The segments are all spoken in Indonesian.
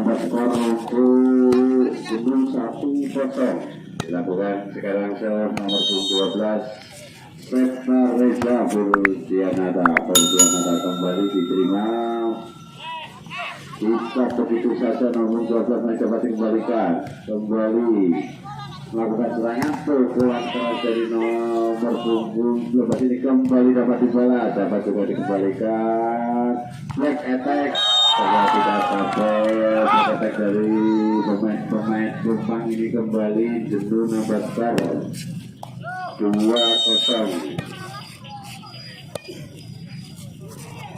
menambah skor untuk Gunung 1-0. Dilakukan sekarang nomor 12 Setna Reza Purdianada kembali diterima. Bisa begitu saja nomor 12 mencoba dikembalikan kembali melakukan serangan pukulan keras dari nomor punggung 12 ini kembali dapat dibalas, dapat juga dikembalikan flag attack setelah tidak sampai flag attack dari pemain Jombang ini kembali jenuh nambah skor 2-0.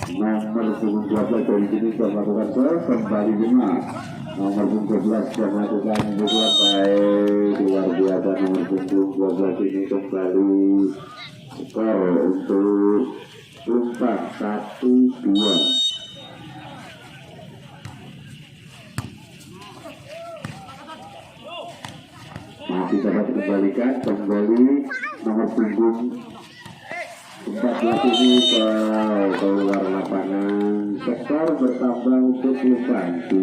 Nomor punggung 12 dari sini sudah melakukan serve kembali lima. Nomor punggung 12 sudah melakukan pukulan baik luar biasa. Nomor punggung 12 ini kembali skor untuk Jombang 1-2. Masih dapat dikembalikan kembali nomor punggung 14 ini keluar lapangan. Skor bertambah untuk Jombang 2-2.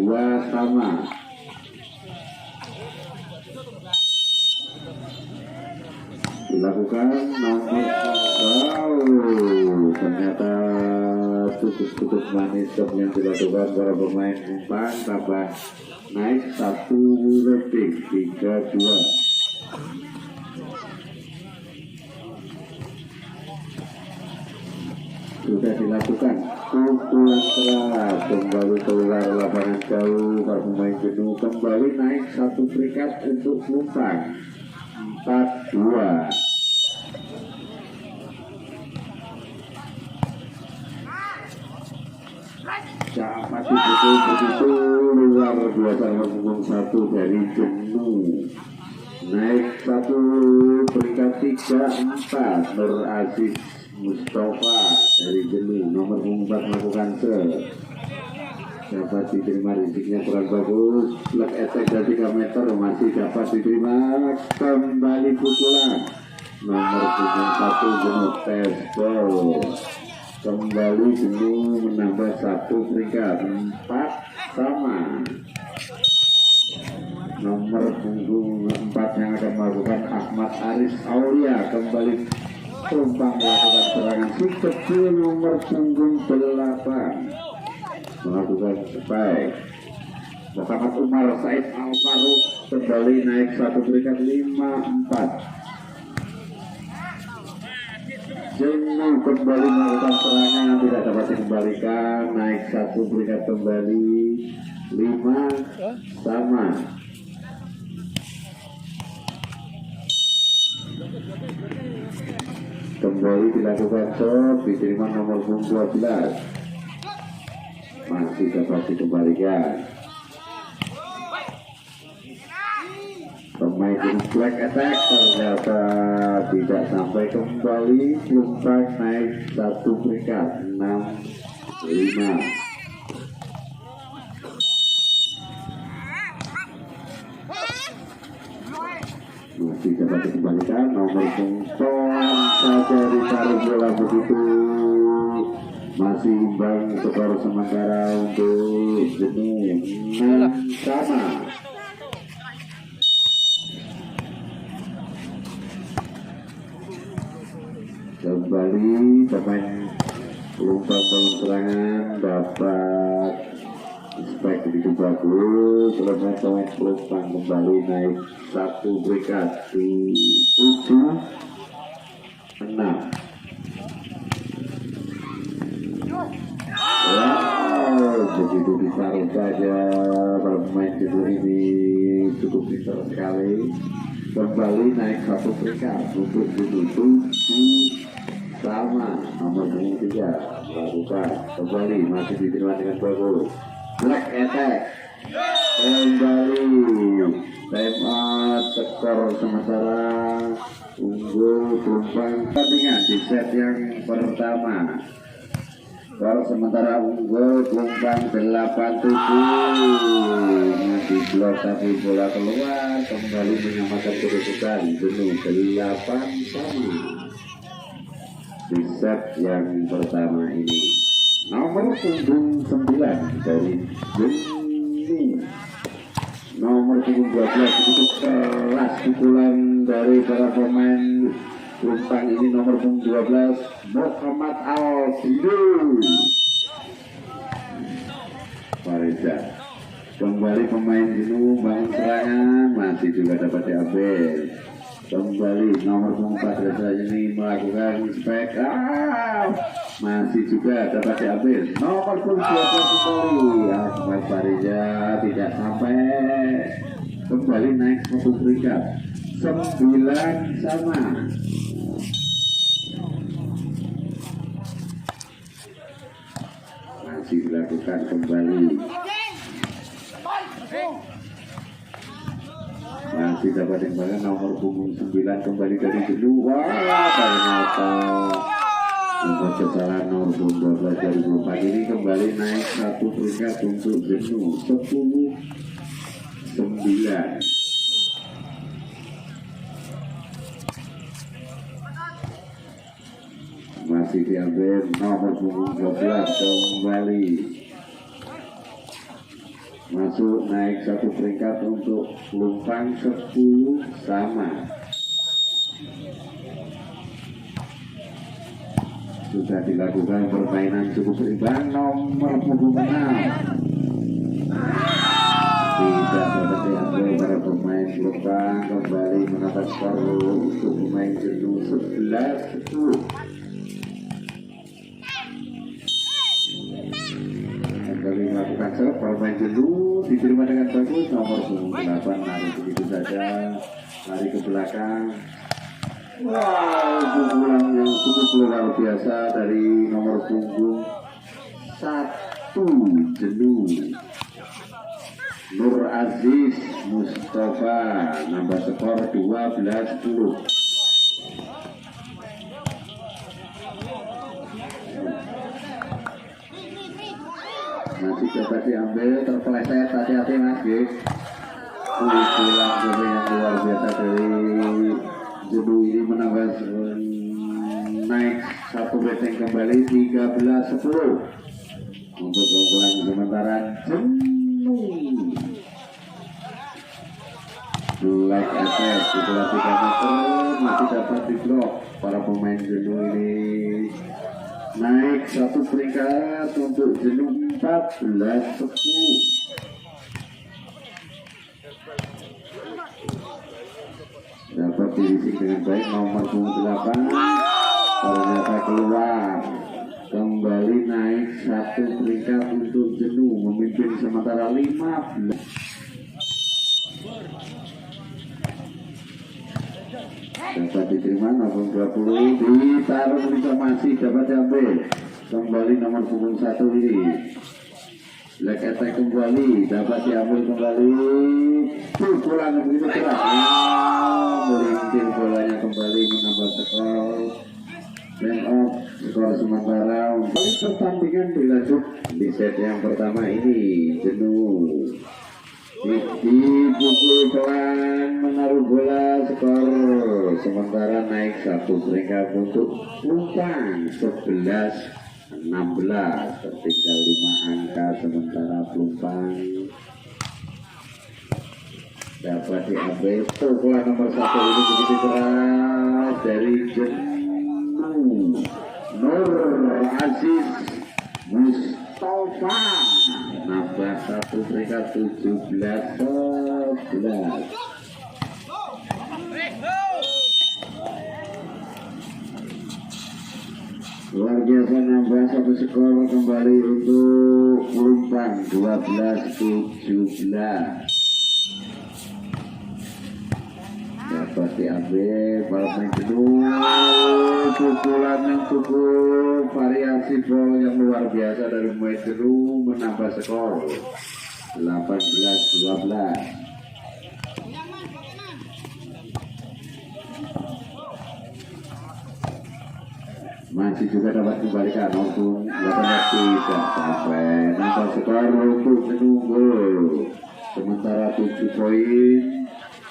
Dilakukan nomor ternyata tutup manis yang dilakukan para pemain Jombang, tambah naik 1 rating 3-2. Sudah dilakukan pukulan keras kembali keluar lapangan jauh. Para pemain jenuh kembali naik 1 peringkat untuk Jombang 4-2. Dapat dipukul begitu luar biasa punggung 1 dari jenuh naik 1 peringkat 3-4. Nur Aziz Mustafa dari jenuh nomor 4 melakukan dapat diterima, risiknya kurang bagus. Flag attack dari 3 meter masih dapat diterima, kembali pukulan nomor 1 jenuh Tesbol kembali jenuh menambah 1 peringkat 4-sama. Nomor punggung 4 yang akan melakukan Ahmad Aris Aulia kembali Jombang melakukan serangan si kecil nomor punggung 8 melakukan spike. Muhammad Umar Said Al-Faruq kembali naik 1 peringkat 5-4. Jenuh kembali melakukan serangan, tidak dapat dikembalikan, naik 1 peringkat kembali 5-sama. Kembali dilakukan serve, diterima nomor 12, masih dapat dikembalikan. Pemain flag attack ternyata tidak sampai, kembali Jombang naik 1 peringkat 6-5. Masih dapat dikembalikan nomor punggung saja ditaruh bola begitu, masih imbang skor sementara untuk jenuh 6-sama. Kembali pemain Jombang serangan dapat spike begitu bagus. Pemain Jombang kembali naik 1 peringkat 7-6. Wow, begitu ditaruh saja para pemain jenuh ini, cukup pintar sekali. Kembali naik 1 peringkat untuk jenuh sama. Nomor 3 melakukan kembali, masih diterima dengan bagus. Flag attack kembali, time out, skor sementara unggul Jombang pertandingan di set yang pertama. Skor sementara unggul Jombang 8-7. Masih blok tapi bola keluar, kembali menyamakan kedudukan jenuh 8-sama di set yang pertama ini. Nomor punggung 9 dari jenuh. Nomor 12 itu keras pukulan dari para pemain Lumpang ini. Nomor 12 Muhammad Al-Sidu Fareza. Kembali pemain jenuh bangun serangan, masih juga dapat diambil. Kembali nomor 4 Reza ini melakukan spek, masih juga dapat diambil. Nomor 12 kembali Ahmad Fareza tidak sampai. Kembali naik satu peringkat 9 sama. Masih dilakukan kembali. Masih dapat imbalan nomor punggung 9 kembali dari kedua. Ternyata nomor kesalahan nomor 12 dari Lumpang ini kembali naik satu peringkat untuk jenuh 10-9. Masih diambil nomor punggung 12 kembali masuk naik satu peringkat untuk Lumpang 10 sama. Sudah dilakukan permainan cukup seimbang. Nomor punggung 6 tidak dapat diambil para pemain Lumpang. Kembali menambah skor untuk pemain jenuh 11-10. Kembali melakukan serve, pemain jenuh diterima dengan bagus. Nomor 8 lari begitu saja, lari ke belakang. Wow, pukulan yang cukup luar biasa dari nomor punggung 1 jenuh Nur Aziz Mustafa, nambah skor 12-10. Masih dapat diambil, terpeleset, hati-hati mas guys. Pukulan yang luar biasa dari jenuh ini menambah naik satu rating kembali 13-10 untuk keunggulan sementara jenuh. Black Attack pukulan 3 meter masih dapat diblok para pemain jenuh ini. Naik satu peringkat untuk jenuh 14-10. Dapat diisi dengan baik nomor 8 ternyata keluar. Kembali naik satu peringkat untuk jenuh memimpin sementara 15. Dapat diterima nomor 20 ditaruh bisa masih dapat diambil. Kembali nomor punggung 1 ini Black Attack kembali dapat diambil kembali. Pukulan begitu keras, melintir bolanya kembali menambah skor. Line off skor sementara untuk pertandingan dilanjut di set yang pertama ini. Jenuh dipukul pelan menaruh bola, skor sementara naik satu peringkat untuk Lumpang 11-16, tertinggal 5 angka sementara Lumpang dapat diambil. Pukulan nomor 1 ini begitu keras dari jenuh Nur Aziz Mustafa, nambah satu peringkat 17-11. Luar biasa nambah satu skor kembali untuk Lumpang 12-17. Dapat diambil para pemain jenuh. Pukulan yang cukup variasi bola yang luar biasa dari pemain jenuh menambah skor 18-12. Masih juga dapat dikembalikan maupun tidak sampai nambah skor untuk jenuh. Sementara 7 poin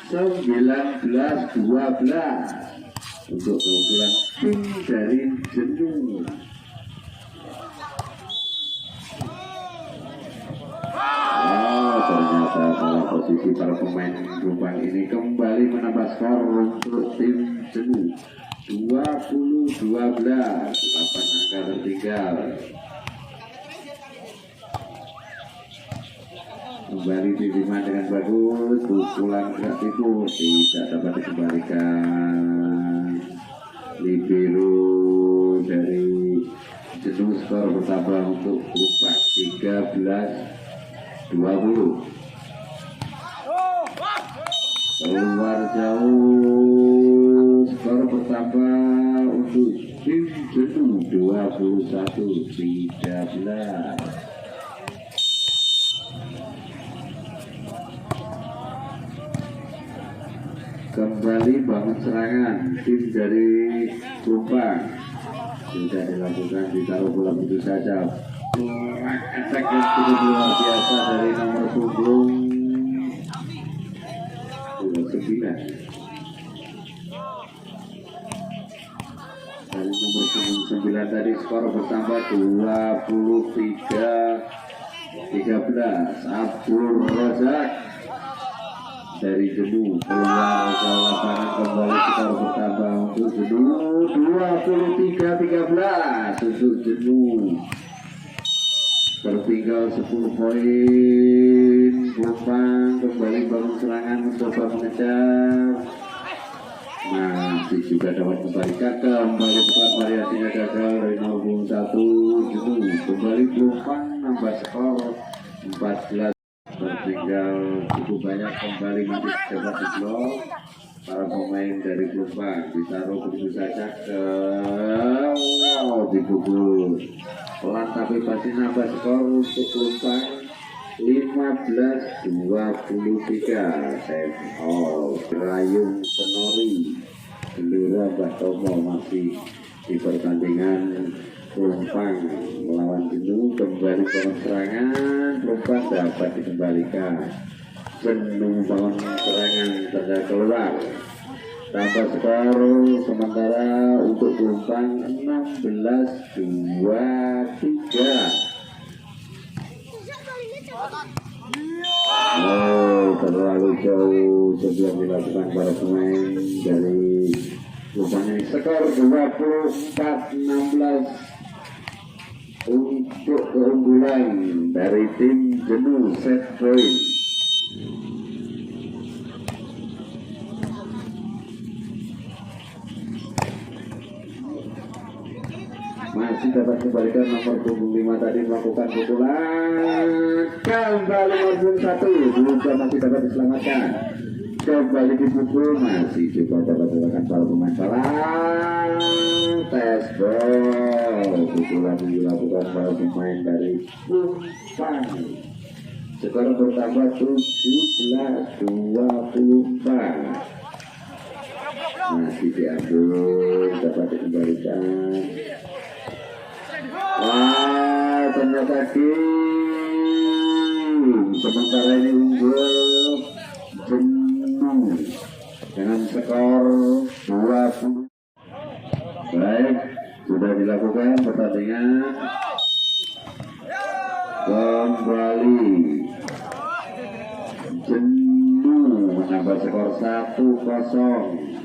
19-12 untuk keunggulan tim dari jenuh. salah posisi para pemain Jombang ini kembali menambah skor untuk tim Jenuh 20-12, 8 angka tertinggal. Kembali diterima dengan bagus, pukulan gerak timur tidak dapat dikembalikan. Libero dari Jenuh skor bertambah untuk Jombang 13-20. Keluar jauh, skor bertambah untuk tim Jenuh 21-13. Kembali bangun serangan tim dari Jombang, sudah dilakukan, ditaruh bola begitu saja. Attack yang cukup luar biasa dari nomor punggung 9. Dari nomor punggung 9 tadi skor bertambah 23-13. Abdul Razak dari Jenuh keluar ke lapangan, kembali skor bertambah untuk Jenuh 23-13 untuk Jenuh. Tertinggal 10 poin. Jombang kembali bangun serangan, mencoba mengejar, masih juga dapat kembalikan, kembali bukan variasinya gagal dari 0-1. Jenuh kembali Jombang nambah skor 14. Tertinggal cukup banyak, kembali masih dapat diblok para pemain dari Jombang, ditaruh begitu saja ke dipukul pelan tapi pasti nambah skor untuk Jombang 15-23. Save all Rayung Penori Gelora Batomo masih di pertandingan. Jombang melawan Jenuh kembali bangun serangan, Jombang dapat dikembalikan. Jenuh bangun serangan terjadi keluar, tambah skor sementara untuk Jombang 16-23. Terlalu jauh sebelum dilakukan para pemain dari Jombang ini. Skor 24-16 untuk keunggulan dari tim Jenuh. Set point. Masih dapat kembalikan nomor punggung 5 tadi melakukan pukulan, kembali nomor punggung 1 juga masih dapat diselamatkan, kembali dipukul, masih juga dapat dilakukan para pemain salah. Tes ball, pukulan dilakukan para pemain dari Jombang. Skor bertambah 17-24. Masih diambil, dapat dikembalikan. Wah, ternyata game sementara ini unggul Jenuh dengan skor 20. Baik, sudah dilakukan pertandingan. Kembali Jenuh menambah skor 1-0.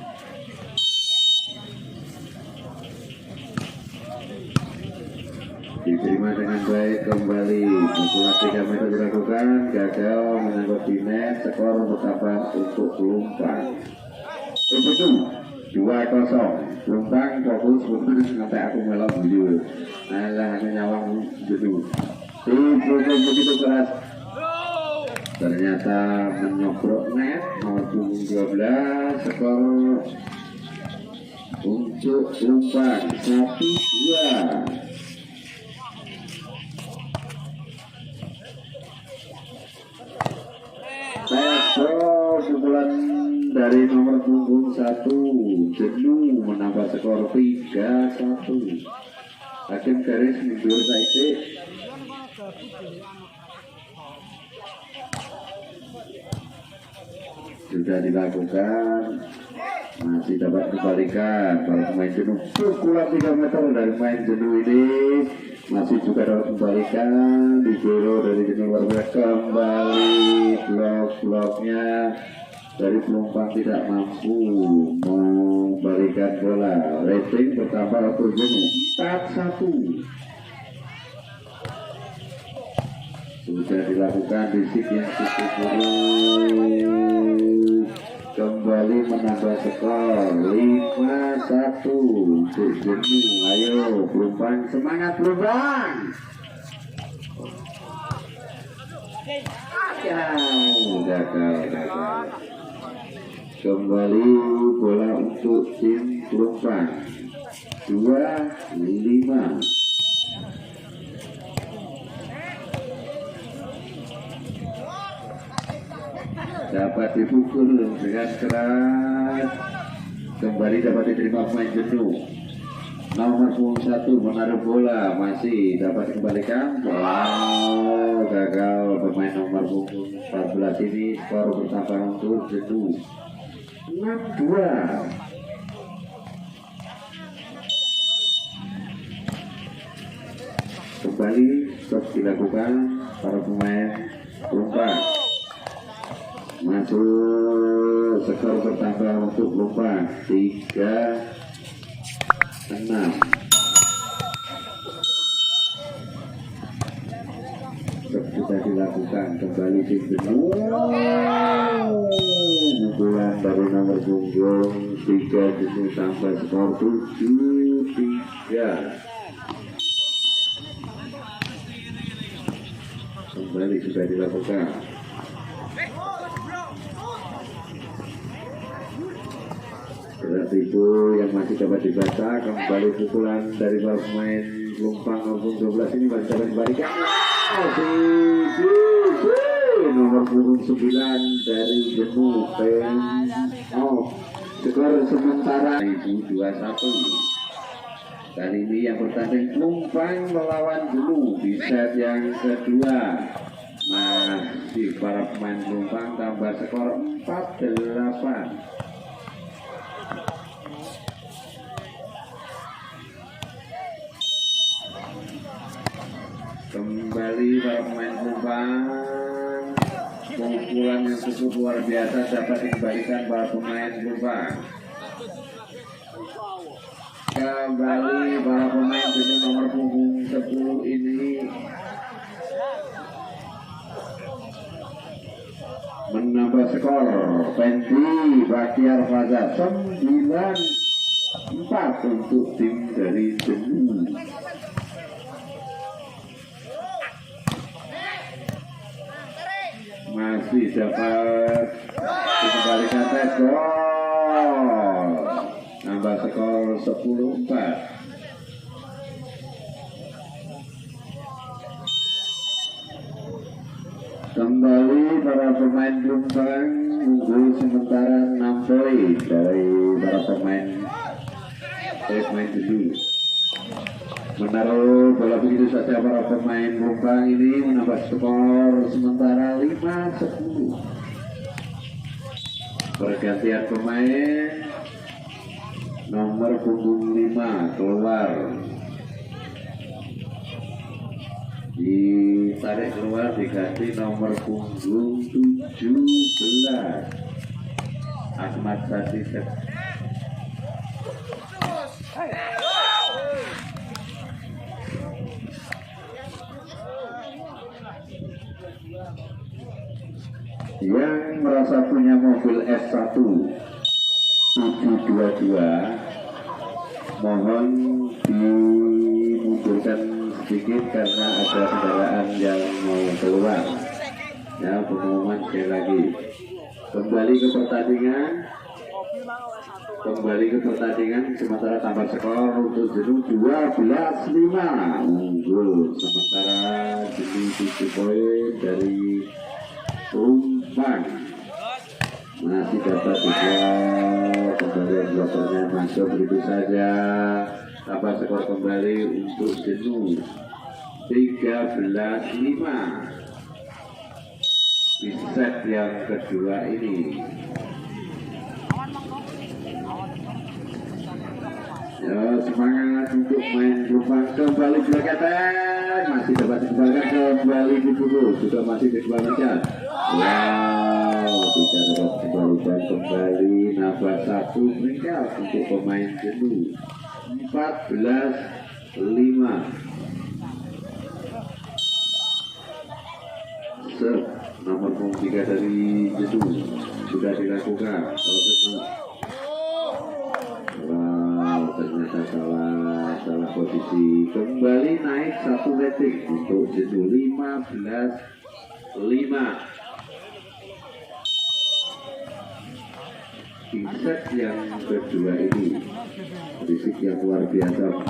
Diterima dengan baik kembali, pukulan 3 meter dilakukan, gagal menangkap di net, skor bertambah untuk Jombang. Itu 2-0. Jombang fokus sampai aku melok video. Alah nyawang Jenuh. Dipukul begitu keras, ternyata menyobrok net, nomor 12, skor untuk Jombang 1-2. Pukulan dari nomor punggung 1 Jenuh menambah skor 3-1. Hakim garis mundur saja. Sudah dilakukan, masih dapat dikembalikan para pemain Jenuh. Pukulan 3 meter dari pemain Jenuh ini masih juga dapat dikembalikan. Di dari Jenuh warga kembali blok-bloknya dari Pelumpang tidak mampu membalikan bola. Rating bertambah untuk Jenuh 4-1. Sudah dilakukan risik yang cukup buruk, kembali menambah skor 5-1 untuk Jenuh. Ayo Pelumpang, semangat Pelumpang. Gagal. Kembali bola untuk tim Pelumpang 2-5. Dapat dipukul dengan keras, kembali dapat diterima pemain Jenuh. Nomor 1 menaruh bola, masih dapat dikembalikan. Wow, gagal pemain nomor 14 ini. Skor bertambah untuk Jenuh 6-2. Kembali stop dilakukan para pemain Pelumpang. Masuk, skor bertambah untuk Pelumpang 3-6. Sudah dilakukan kembali tim Jenuh. Pukulan dari nomor punggung 3 Jenuh sampai skor 7-3. Kembali sudah dilakukan. Berat itu yang masih dapat dibaca. Kembali pukulan dari para pemain Pelumpang nomor 12 ini masih dapat dibalikan. Nomor punggung 9 dari Jenuh. Skor sementara 21. Kali ini yang bertanding Pelumpang melawan Jenuh di set yang kedua. Masih para pemain Pelumpang tambah skor 4-8. Kembali para pemain Pelumpang, pukulan yang cukup luar biasa dapat dikembalikan para pemain Pelumpang. Kembali para pemain Jenuh nomor punggung 10 ini menambah skor. Pendi Bakhtiar Faza 9-4 untuk tim dari Jenuh. Masih dapat dikembalikan skor, nambah skor 10-4. Kembali para pemain Pelumpang unggul sementara 6 poin dari para pemain Jenuh. Menaruh bola begitu saja para pemain Pelumpang ini menambah skor sementara 5-10. Pergantian pemain, nomor punggung 5 keluar, ditarik keluar diganti nomor punggung 17 Ahmad Sati. Yang merasa punya mobil S1 722 mohon dimundurkan sedikit karena ada kendaraan yang mau keluar. Ya, pengumuman sekali lagi. Kembali ke pertandingan sementara tambah skor untuk Jenuh 12-5 unggul sementara Jenuh 7 poin dari Pelumpang. Masih dapat dibuat kembali blokernya masuk begitu saja. Tambah skor kembali untuk Jenuh 13-5 di set yang kedua ini. Ya, semangat untuk main Pelumpang. Kembali belakang, masih dapat dikembalikan kembali di dulu, sudah masih dikembalikan. Wow, tidak dapat dikembalikan kembali. Nambah 1 peringkat untuk pemain jenuh. 14-5. Serve nomor punggung 3 dari jenuh sudah dilakukan. Wow, ternyata salah posisi. Kembali naik 1 rating untuk jenuh. 15-5. Di set yang kedua ini fisik yang luar biasa.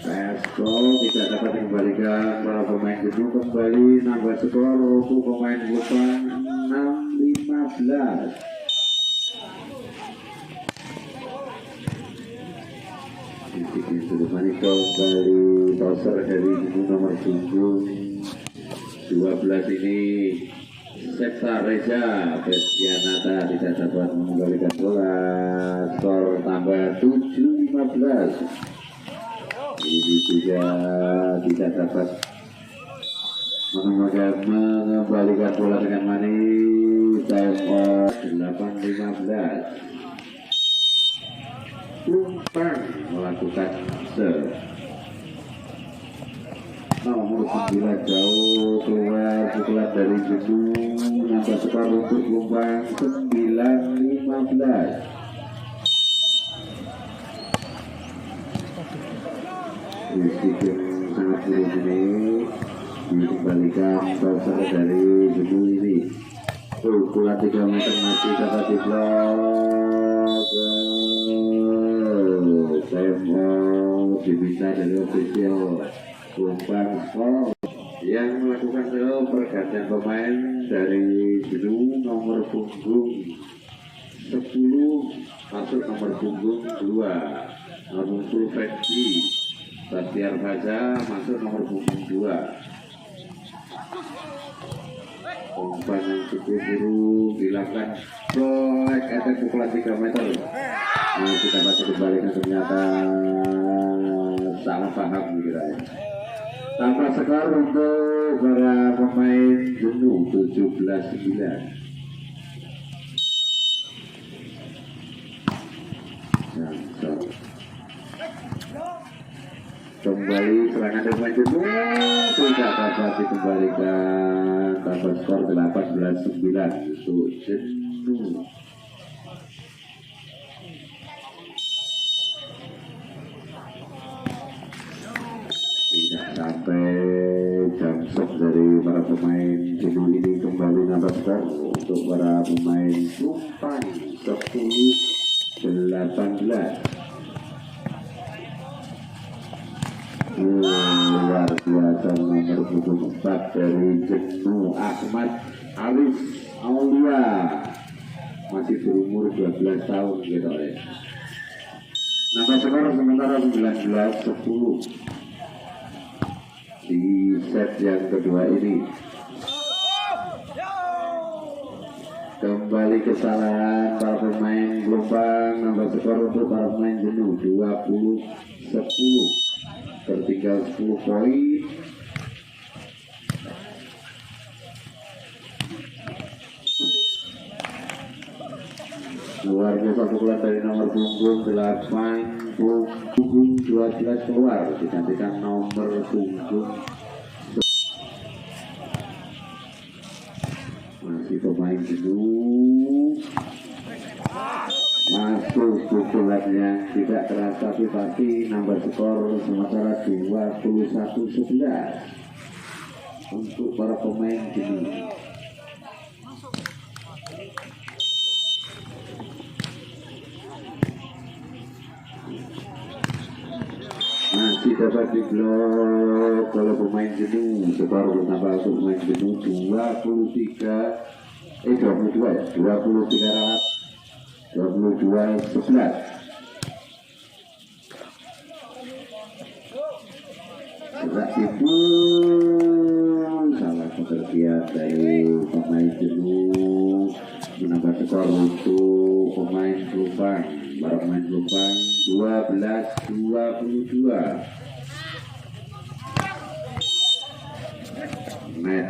Peskol tidak dapat dikembalikan para pemain jenuh. Kembali nambah skor untuk pemain Gopang 6-15. Fisik yang sudah manis kembali toser dari jenuh nomor punggung 12 ini. Septa Reza Bestianata tidak dapat mengembalikan bola. Skor tambah 7-15. Ini juga tidak dapat mengembalikan bola dengan manis. Time out 8-15. Tumpang melakukan serve. Nomor 9 jauh keluar pukulan dari jenuh. Nambah skor untuk Tumpang 9-15. Fisik yang sangat buruk ini dikembalikan toser dari jenuh ini. Pukulan 3 meter masih dapat diblok. Time diminta dari official. Tumpang skor yang melakukan pergantian pemain dari jenuh nomor punggung 10 masuk nomor punggung 2. Nomor 10 Freddy Bastiar Baja masuk nomor punggung 2. Umpan yang cukup buruk dilakukan black attack pukulan 3 meter. Kita masih kembalikan ternyata salah paham kiranya. Tambah skor untuk para pemain jenuh 17-9. Kembali serangan pemain jenuh tidak dapat dikembalikan. Tambah skor 18-9 untuk jenuh. Sampai jam sok dari para pemain jenuh ini kembali nambah skor untuk para pemain Tumpang 10-18. Luar biasa nomor 24 dari jenuh Ahmad Alif Aulia, masih berumur 12 tahun gitu ya. Nambah skor sementara 19-10 di set yang kedua ini. Kembali kesalahan para pemain Gelombang. Nambah skor untuk para pemain jenuh 20-10. Tertinggal 10 poin. Luar biasa pukulan dari nomor punggung 8 punggung 12 keluar digantikan nomor punggung. Masih pemain jenuh. Masuk pukulan yang tidak keras tapi pasti nambah skor sementara 21-11 untuk para pemain jenuh. Masih dapat diblok oleh pemain jenuh. Skor bertambah untuk pemain jenuh 22-11. Gerak itu salah pengertian dari pemain jenuh menambah skor untuk pemain Gelombang. Para pemain Gelombang 12-22. Net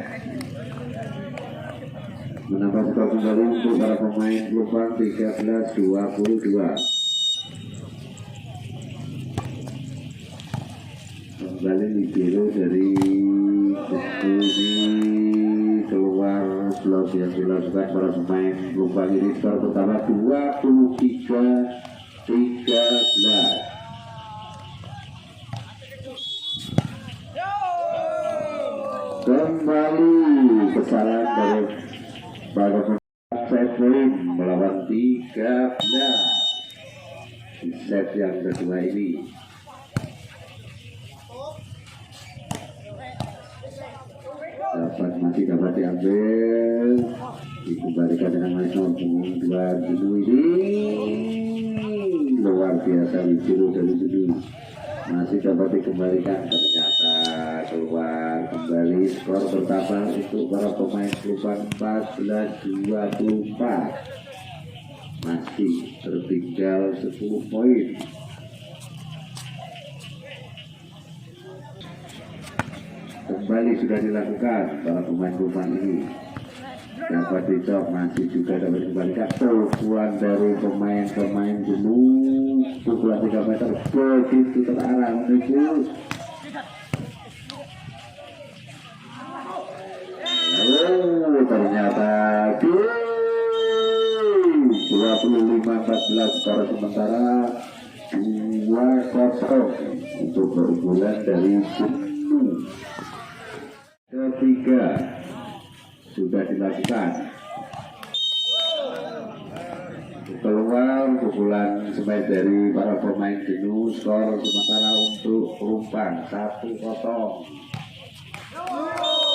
menambah skor kembali untuk para pemain Lubang 13-22. Kembali libero dari ini keluar blok yang dilakukan para pemain Lubang ini. Skor pertama 23-13. Kembali kesalahan dari para set point melawan 13 di set yang kedua ini. Masih dapat diambil, dikembalikan dengan main nomor 2 dulu ini luar biasa biru dari dulu. Masih dapat dikembalikan, ternyata keluar kembali. Skor pertama untuk para pemain Lubang 14-24, masih tertinggal 10 poin. Kembali sudah dilakukan para pemain Lubang ini. Dapat dicok, masih juga dapat dikembalikan. Pukulan dari pemain-pemain dulu, pukulan 3 meter begitu terarah menuju. Ternyata 25-14 skor sementara 2-0 untuk keunggulan dari Jenuh. Ketiga sudah dilakukan. Keluar pukulan smash dari para pemain Jenuh. Skor sementara untuk Lubang 1-0.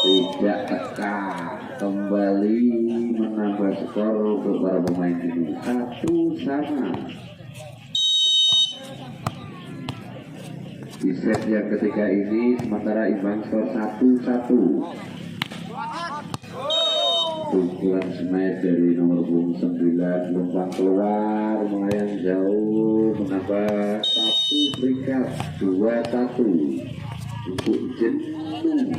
Tidak tekan, kembali menambah skor untuk para pemain Jenuh 1-1. Di set yang ketiga ini sementara imbang skor 1-1. Pukulan smash dari nomor 9 Lubang keluar melayang jauh, menambah 1 peringkat 2-1 untuk Jenuh.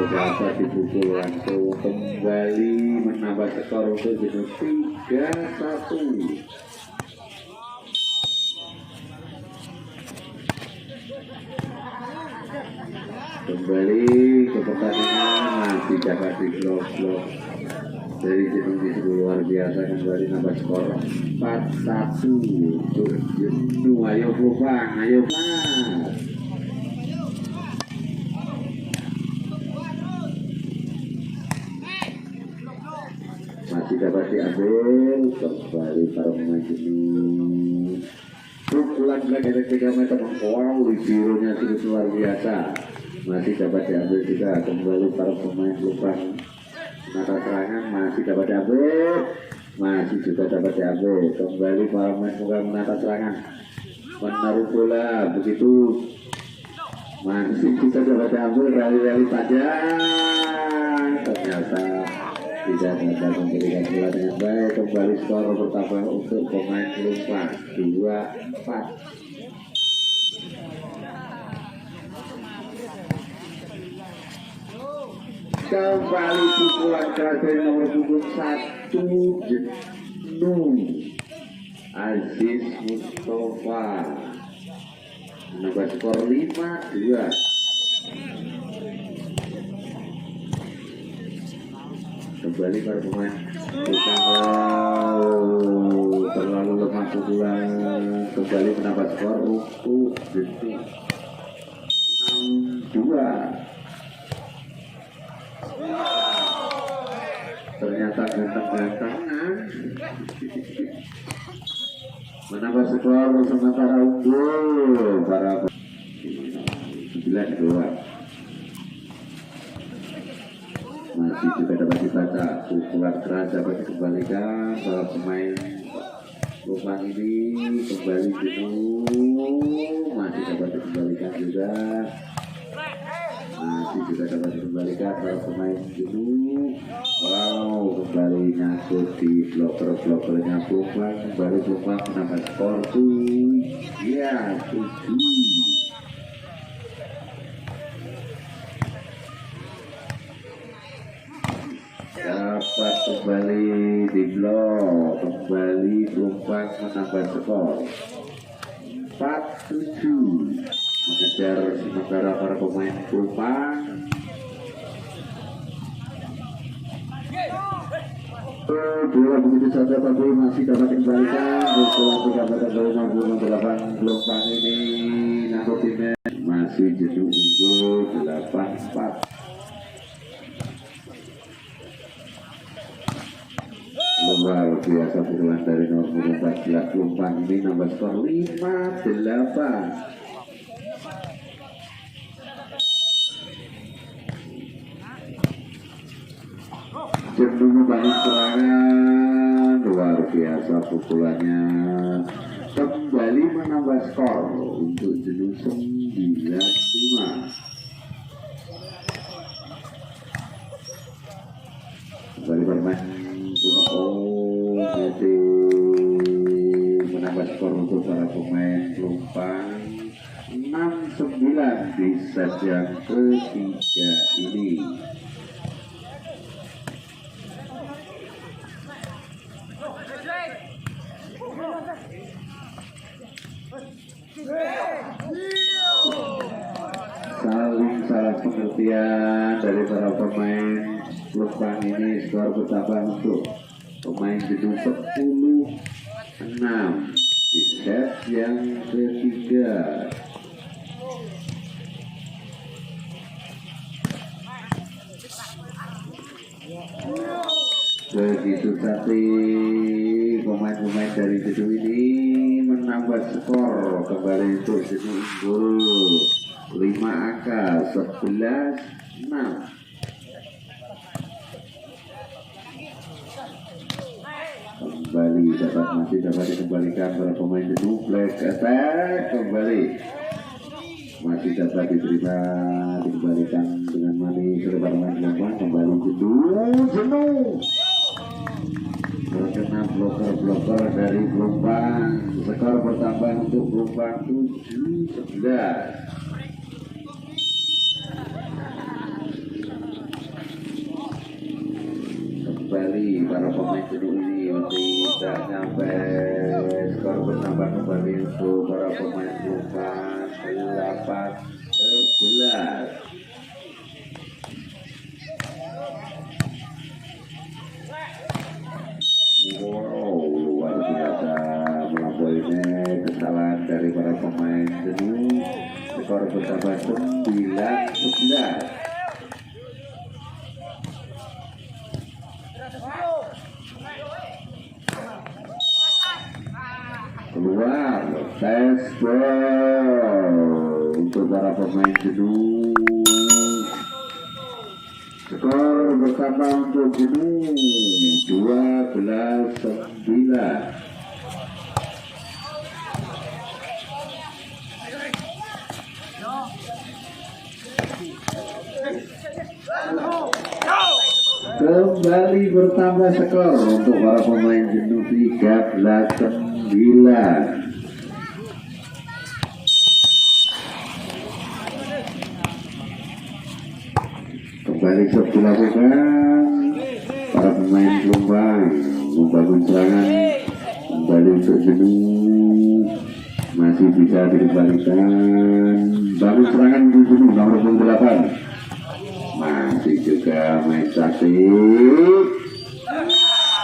Dapat dipukul langsung, kembali menambah skor untuk Jenuh 3-1. Kembali ke pertandingan, masih dapat di blok-blok dari Jenuh itu luar biasa. Kembali nambah skor 4-1 untuk Jenuh. Ayo Lubang, ayo Mas. Masih dapat diambil, kembali para pemain Jenuh. Pukulan belakang dari 3 meter, wow, birunya sudah luar biasa. Masih dapat diambil juga, kembali para pemain Lubang menata serangan, masih dapat diambil, masih juga dapat diambil. Kembali para pemain Lubang menata serangan, menaruh bola, begitu masih juga dapat diambil. Rally-rally panjang, ternyata tidak dapat memberikan bola dengan baik. Kembali skor pertama untuk pemain Lubang 2-4. Kembali pukulan keras dari nomor punggung 1 Jenuh, Aziz Mustafa, menambah skor 5-2. Kembali para pemain terlalu lemah pukulan, kembali menambah skor untuk Jenuh 6-2. Ternyata ganteng-gantengan, menambah skor sementara unggul para 9-2. Masih juga dapat dibaca, pukulan keras dapat dikembalikan para pemain Lubang ini. Kembali Jenuh, masih dapat dikembalikan juga, masih juga dapat dikembalikan para pemain Jenuh. Wow, kembali nyangkut di bloker-blokernya Lubang. Kembali Lubang menambah skor 7. dapat kembali di blok, kembali Pelumpang menambah skor 4-7 mengejar sementara para pemain Pelumpang. Bola begitu saja tapi masih dapat dikembalikan. Bola dikatakan dari 68 Pelumpang ini nampaknya masih jadi unggul 8-4. Luar biasa pukulan dari nomor 14 Pelumpang ini nambah skor 5-8. Jenuh membangun serangan, luar biasa pukulannya kembali menambah skor untuk Jenuh 9-5. Kembali bermain jadi menambah skor untuk para pemain Pelumpang 6-9 di set yang ketiga ini. Saling salah pengertian dari para pemain Pelumpang ini, skor bertambah untuk pemain Jenuh 10-6 di set yang ketiga. Begitu cantik pemain-pemain dari Jenuh ini menambah skor kembali untuk Jenuh unggul 5 angka 11-6. Kembali masih dapat dikembalikan para pemain Jenuh. Black attack kembali masih dapat dikembalikan dengan manis oleh para pemain Pelumpang. Kembali Jenuh terkena bloker dari Pelumpang. Skor bertambah untuk Pelumpang 7-11. Kembali para pemain Jenuh ini tidak sampai, skor bertambah kembali untuk para pemain Pelumpang 8-11. Wow, luar biasa melampauinya kesalahan dari para pemain Jenuh. Skor bertambah 9-11. Keluar tes ball untuk para pemain Jenuh. Skor bertambah untuk Jenuh 12-9. Kembali bertambah skor untuk para pemain Jenuh 13-9. Kembali dilakukan para pemain Pelumpang membangun serangan kembali untuk Jenuh, masih bisa dikembalikan. Bangun serangan untuk Jenuh nomor 8. Masih juga main cantik,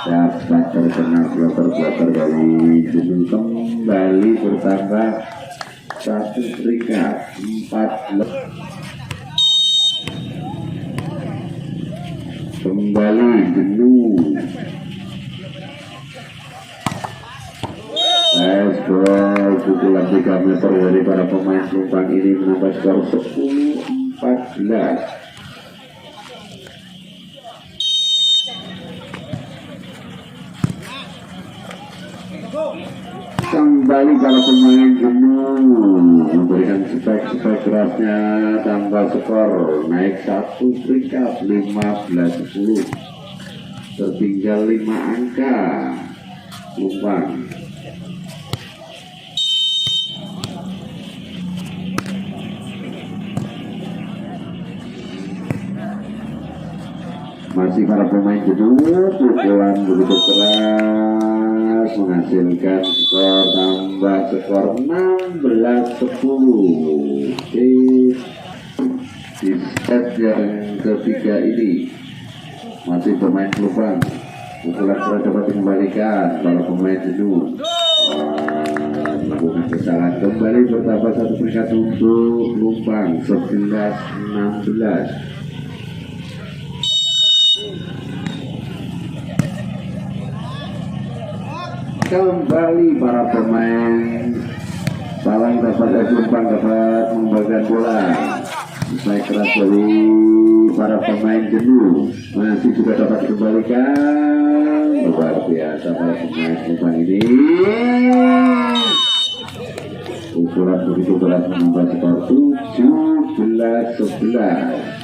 dapat terkena bloker dari Jenuh. Kembali bertambah 1 terikat 14. Kembali Jenuh. Skor pukulan 3 meter dari para pemain Pelumpang ini menambah skor 10-14. Kembali para pemain Jenuh memberikan spek kerasnya, tambah skor naik 1 terikat 15-10, tertinggal 5 angka Pelumpang. Masih para pemain jedul, pukulan begitu keras menghasilkan skor tambah skor 16-10 di set yang ketiga ini. Masih pemain peluang, pukulan keras dapat dikembalikan para pemain jedul. Melakukan kesalahan, kembali bertambah satu peringkat untuk Lumpang 11-16. Kembali para pemain Palang dapat Lumpang dapat membagikan bola. Usai keras dari para pemain jenuh masih juga dapat dikembalikan. Luar biasa para pemain Lumpang ini. Pukulan begitu keras menambah skor 17-11.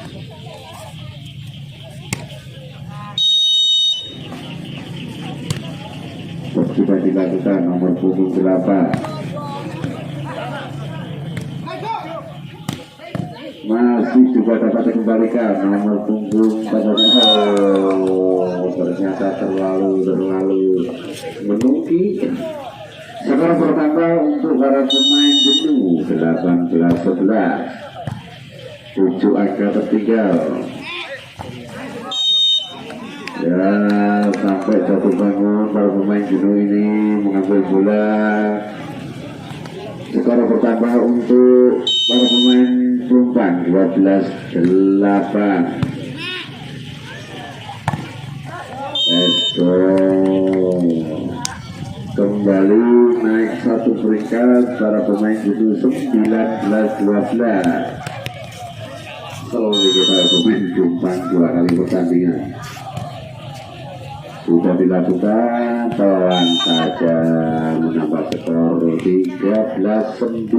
Sudah dilakukan nomor punggung 8. Masih juga dapat dikembalikan nomor punggung 14. Ternyata terlalu menunggi. Skor bertambah untuk para pemain jenuh 18-11. 7 angka tertinggal. Ya, sampai jatuh bangun para pemain jenuh ini mengambil bola. Skor bertambah untuk para pemain Lumpang 12-8. Kembali naik satu peringkat para pemain jenuh 19-12. Selalu kita pemain Lumpang 2 kali pertandingan. Sudah dilakukan, pelan saja menambah skor 13-9,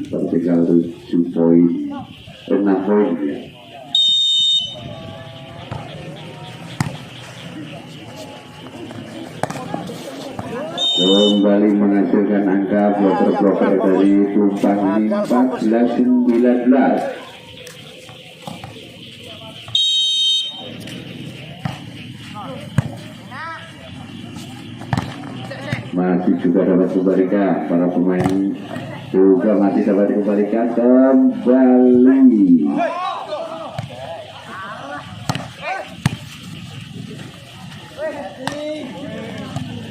tertinggal 6 poin. Kembali menghasilkan angka bloker-bloker dari Lumpang ini 14-19. Masih juga dapat dikembalikan para pemain juga masih dapat dikembalikan kembali.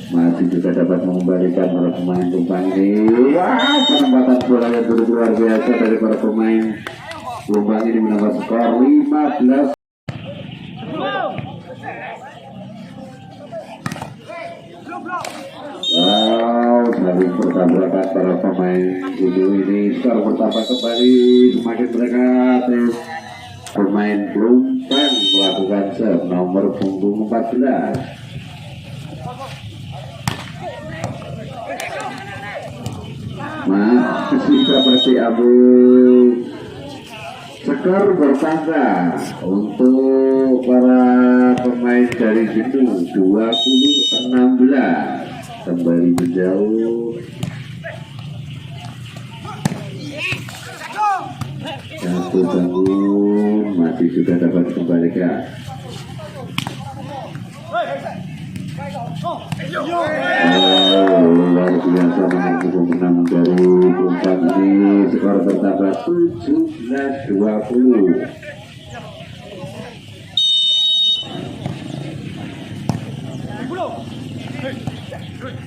Masih juga dapat mengembalikan para pemain Lumpang ini. Wah, penempatan bola yang begitu luar biasa dari para pemain Lumpang ini menambah skor 15. Wow, saling bertabrakan para pemain ini. Skor bertambah kembali semakin dekat. Pemain Lumpang melakukan serve nomor punggung 14. Masih seperti abu. Skor bertambah untuk para pemain dari situ 20-16. Kembali menjauh. Satu bangun masih juga dapat dikembalikan. Luar biasa menang dari Lumpang ini. Skor bertambah 17-20.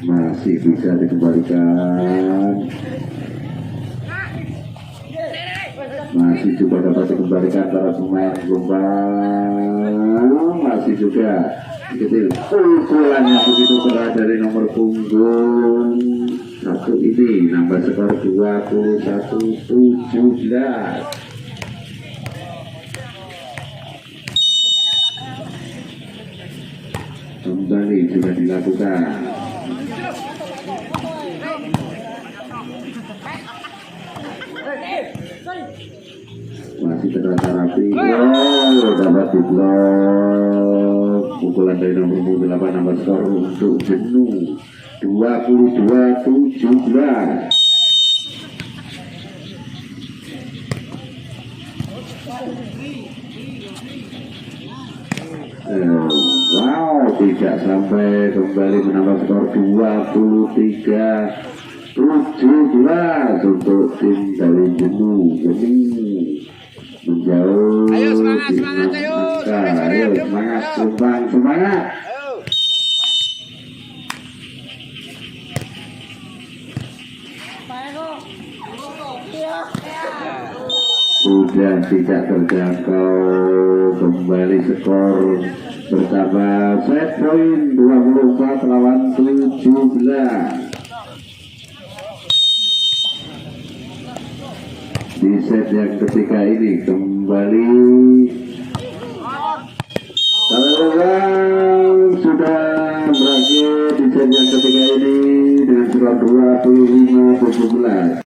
Masih bisa dikembalikan. Masih juga dapat dikembalikan para pemain Lumpang. Masih juga kecil. Pukulannya begitu keras dari nomor punggung 1 ini. Nambah skor 21-17. Kembali sudah dilakukan. Masih terasa rapi. Oh, dapat diblok. Pukulan dari nomor 8 nambah skor untuk jenuh 22-17. tidak sampai, kembali menambah skor 23-17 untuk tim dari Jenuh. Ini menjauh. Ayo semangat, ayo. Ayo semangat, semangat. Sudah tidak terjangkau, kembali skor bersama set point 24 lawan 17. Di set yang ketiga ini kembali kalau sudah berakhir di set yang ketiga ini dengan skor 25-17.